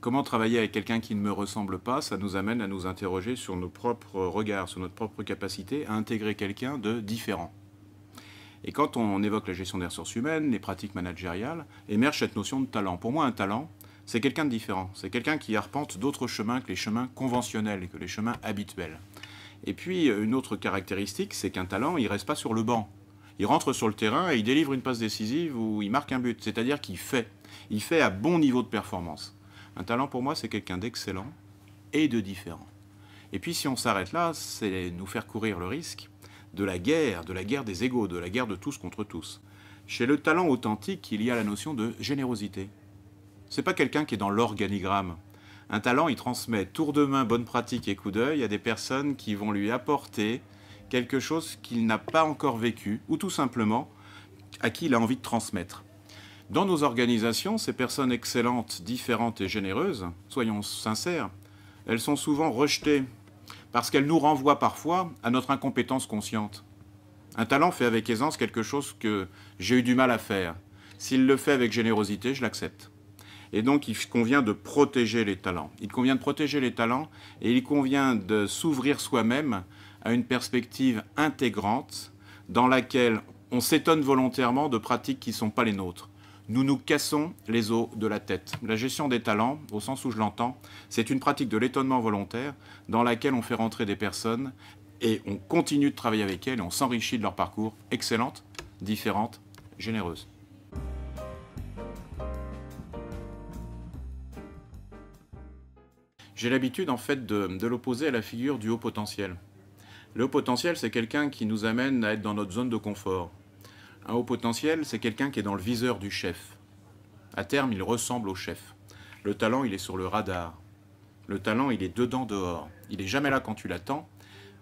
Comment travailler avec quelqu'un qui ne me ressemble pas? Ça nous amène à nous interroger sur nos propres regards, sur notre propre capacité à intégrer quelqu'un de différent. Et quand on évoque la gestion des ressources humaines, les pratiques managériales, émerge cette notion de talent. Pour moi, un talent, c'est quelqu'un de différent. C'est quelqu'un qui arpente d'autres chemins que les chemins conventionnels, que les chemins habituels. Et puis, une autre caractéristique, c'est qu'un talent, il ne reste pas sur le banc. Il rentre sur le terrain et il délivre une passe décisive ou il marque un but. C'est-à-dire qu'il fait. Il fait à bon niveau de performance. Un talent, pour moi, c'est quelqu'un d'excellent et de différent. Et puis, si on s'arrête là, c'est nous faire courir le risque de la guerre des égaux, de la guerre de tous contre tous. Chez le talent authentique, il y a la notion de générosité. Ce n'est pas quelqu'un qui est dans l'organigramme. Un talent, il transmet tour de main, bonne pratique et coup d'œil à des personnes qui vont lui apporter quelque chose qu'il n'a pas encore vécu, ou tout simplement à qui il a envie de transmettre. Dans nos organisations, ces personnes excellentes, différentes et généreuses, soyons sincères, elles sont souvent rejetées parce qu'elles nous renvoient parfois à notre incompétence consciente. Un talent fait avec aisance quelque chose que j'ai eu du mal à faire. S'il le fait avec générosité, je l'accepte. Et donc, il convient de protéger les talents. Il convient de protéger les talents et il convient de s'ouvrir soi-même à une perspective intégrante dans laquelle on s'étonne volontairement de pratiques qui ne sont pas les nôtres. Nous nous cassons les os de la tête. La gestion des talents, au sens où je l'entends, c'est une pratique de l'étonnement volontaire dans laquelle on fait rentrer des personnes et on continue de travailler avec elles et on s'enrichit de leur parcours excellente, différente, généreuse. J'ai l'habitude en fait de l'opposer à la figure du haut potentiel. Le haut potentiel, c'est quelqu'un qui nous amène à être dans notre zone de confort. Un haut potentiel, c'est quelqu'un qui est dans le viseur du chef. À terme, il ressemble au chef. Le talent, il est sur le radar. Le talent, il est dedans, dehors. Il n'est jamais là quand tu l'attends,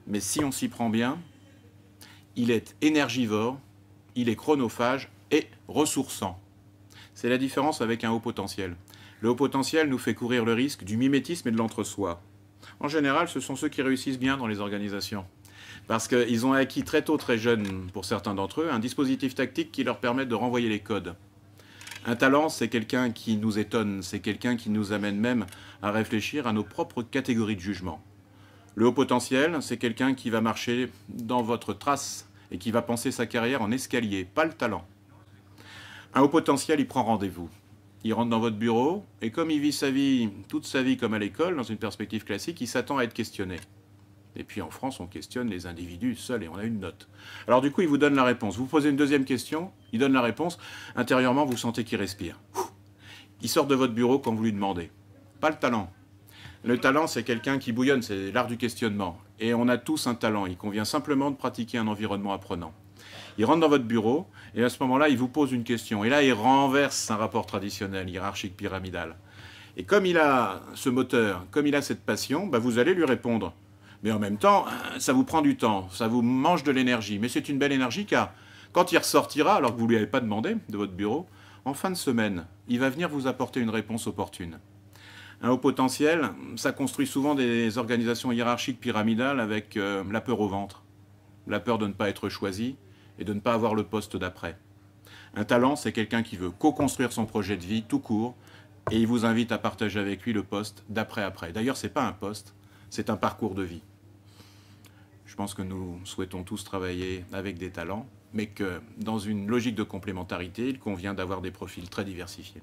mais si on s'y prend bien, il est énergivore, il est chronophage et ressourçant. C'est la différence avec un haut potentiel. Le haut potentiel nous fait courir le risque du mimétisme et de l'entre-soi. En général, ce sont ceux qui réussissent bien dans les organisations. Parce qu'ils ont acquis très tôt, très jeunes, pour certains d'entre eux, un dispositif tactique qui leur permet de renvoyer les codes. Un talent, c'est quelqu'un qui nous étonne, c'est quelqu'un qui nous amène même à réfléchir à nos propres catégories de jugement. Le haut potentiel, c'est quelqu'un qui va marcher dans votre trace et qui va penser sa carrière en escalier, pas le talent. Un haut potentiel, il prend rendez-vous. Il rentre dans votre bureau et comme il vit sa vie, toute sa vie comme à l'école, dans une perspective classique, il s'attend à être questionné. Et puis en France, on questionne les individus seuls et on a une note. Alors du coup, il vous donne la réponse. Vous posez une deuxième question, il donne la réponse. Intérieurement, vous sentez qu'il respire. Il sort de votre bureau quand vous lui demandez. Pas le talent. Le talent, c'est quelqu'un qui bouillonne, c'est l'art du questionnement. Et on a tous un talent. Il convient simplement de pratiquer un environnement apprenant. Il rentre dans votre bureau et à ce moment-là, il vous pose une question. Et là, il renverse un rapport traditionnel, hiérarchique, pyramidal. Et comme il a ce moteur, comme il a cette passion, bah vous allez lui répondre. Mais en même temps, ça vous prend du temps, ça vous mange de l'énergie. Mais c'est une belle énergie car quand il ressortira, alors que vous ne lui avez pas demandé de votre bureau, en fin de semaine, il va venir vous apporter une réponse opportune. Un haut potentiel, ça construit souvent des organisations hiérarchiques pyramidales avec la peur au ventre. La peur de ne pas être choisi et de ne pas avoir le poste d'après. Un talent, c'est quelqu'un qui veut co-construire son projet de vie tout court et il vous invite à partager avec lui le poste d'après-après. D'ailleurs, ce n'est pas un poste, c'est un parcours de vie. Je pense que nous souhaitons tous travailler avec des talents, mais que dans une logique de complémentarité, il convient d'avoir des profils très diversifiés.